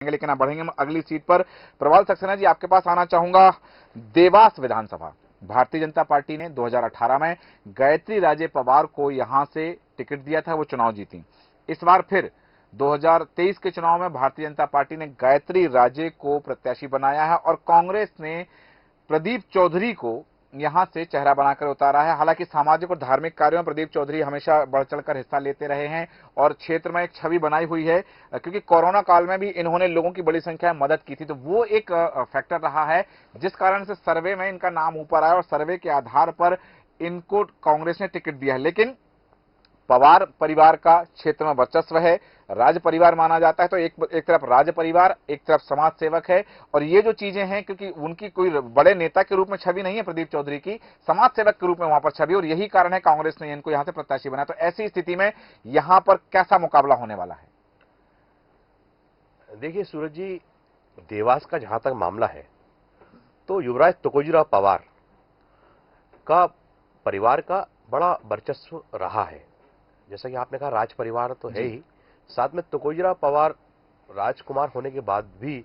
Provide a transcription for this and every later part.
लेकिन अब बढ़ेंगे हम अगली सीट पर। प्रवाल सक्सेना जी, आपके पास आना चाहूंगा। देवास विधानसभा, भारतीय जनता पार्टी ने 2018 में गायत्री राजे पवार को यहां से टिकट दिया था, वो चुनाव जीती। इस बार फिर 2023 के चुनाव में भारतीय जनता पार्टी ने गायत्री राजे को प्रत्याशी बनाया है और कांग्रेस ने प्रदीप चौधरी को यहां से चेहरा बनाकर उतारा है। हालांकि सामाजिक और धार्मिक कार्यों में प्रदीप चौधरी हमेशा बढ़ चढ़कर हिस्सा लेते रहे हैं और क्षेत्र में एक छवि बनाई हुई है, क्योंकि कोरोना काल में भी इन्होंने लोगों की बड़ी संख्या में मदद की थी, तो वो एक फैक्टर रहा है जिस कारण से सर्वे में इनका नाम ऊपर आया और सर्वे के आधार पर इनको कांग्रेस ने टिकट दिया है। लेकिन पवार परिवार का क्षेत्र में वर्चस्व है, राज परिवार माना जाता है, तो एक तरफ राज परिवार, एक तरफ समाज सेवक है। और ये जो चीजें हैं, क्योंकि उनकी कोई बड़े नेता के रूप में छवि नहीं है प्रदीप चौधरी की, समाज सेवक के रूप में वहां पर छवि, और यही कारण है कांग्रेस ने इनको यहां से प्रत्याशी बनाया। तो ऐसी स्थिति में यहां पर कैसा मुकाबला होने वाला है? देखिए सूरज जी, देवास का जहां तक मामला है तो युवराज तुकोजीराव पवार का परिवार का बड़ा वर्चस्व रहा है। जैसा कि आपने कहा, राज परिवार तो है ही, साथ में तुकोजीराव पवार राजकुमार होने के बाद भी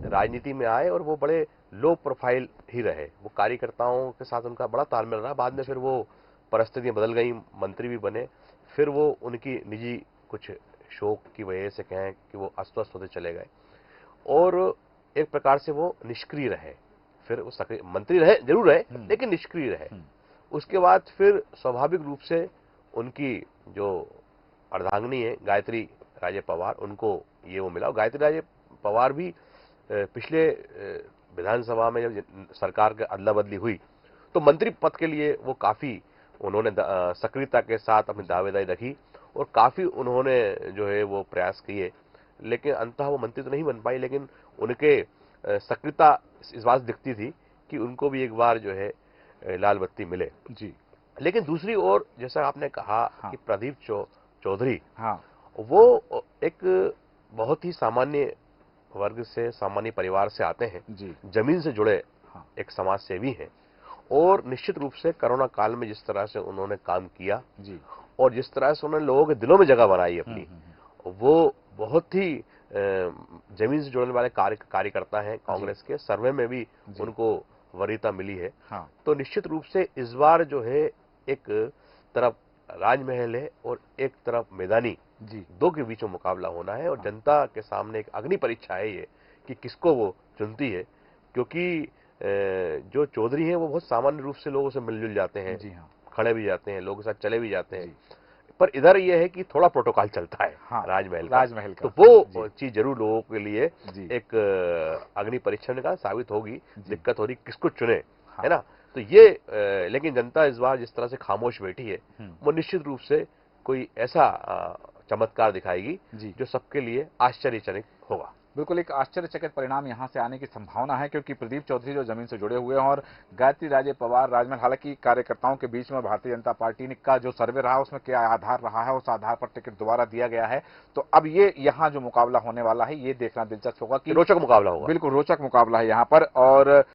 राजनीति में आए और वो बड़े लो प्रोफाइल ही रहे। वो कार्यकर्ताओं के साथ उनका बड़ा तालमेल रहा। बाद में फिर वो परिस्थितियां बदल गई, मंत्री भी बने, फिर वो उनकी निजी कुछ शौक की वजह से कहें कि वो अस्वस्थ होते चले गए और एक प्रकार से वो निष्क्रिय रहे। फिर वो सक्रिय मंत्री रहे, जरूर रहे, लेकिन निष्क्रिय रहे। उसके बाद फिर स्वाभाविक रूप से उनकी जो अर्धांगिनी है गायत्री राजे पवार, उनको ये वो मिला। और गायत्री राजे पवार भी पिछले विधानसभा में जब सरकार की अदला बदली हुई तो मंत्री पद के लिए वो काफी उन्होंने सक्रियता के साथ अपनी दावेदारी रखी और काफी उन्होंने जो है वो प्रयास किए, लेकिन अंततः वो मंत्री तो नहीं बन पाई। लेकिन उनके सक्रियता इस बात दिखती थी कि उनको भी एक बार जो है लाल बत्ती मिले जी। लेकिन दूसरी ओर जैसा आपने कहा कि प्रदीप चौधरी, हाँ, वो एक बहुत ही सामान्य वर्ग से, सामान्य परिवार से आते हैं, जमीन से जुड़े एक समाज सेवी हैं और निश्चित रूप से कोरोना काल में जिस तरह से उन्होंने काम किया और जिस तरह से उन्होंने लोगों के दिलों में जगह बनाई अपनी, वो बहुत ही जमीन से जुड़ने वाले कार्यकर्ता हैं। कांग्रेस के सर्वे में भी उनको वरीयता मिली है। तो निश्चित रूप से इस बार जो है एक तरफ राजमहल है और एक तरफ मैदानी, दो के बीच में मुकाबला होना है और जनता के सामने एक अग्नि परीक्षा है ये कि किसको वो चुनती है, क्योंकि जो चौधरी हैं वो बहुत सामान्य रूप से लोगों से मिलजुल जाते हैं, खड़े भी जाते हैं, लोगों के साथ चले भी जाते हैं, पर इधर ये है कि थोड़ा प्रोटोकॉल चलता है राजमहल का। तो वो चीज जरूर लोगों के लिए एक अग्नि परीक्षण का साबित होगी, दिक्कत हो रही किसको चुने, है ना। तो ये लेकिन जनता इस बार जिस तरह से खामोश बैठी है वो निश्चित रूप से कोई ऐसा चमत्कार दिखाएगी जो सबके लिए आश्चर्यजनक होगा। बिल्कुल एक आश्चर्यचकित परिणाम यहां से आने की संभावना है, क्योंकि प्रदीप चौधरी जो जमीन से जुड़े हुए हैं और गायत्री राजे पवार राजमहल, हालांकि कार्यकर्ताओं के बीच में भारतीय जनता पार्टी का जो सर्वे रहा उसमें क्या आधार रहा है, उस आधार पर टिकट दोबारा दिया गया है। तो अब ये यहाँ जो मुकाबला होने वाला है ये देखना दिलचस्प होगा कि रोचक मुकाबला होगा। बिल्कुल रोचक मुकाबला है यहाँ पर। और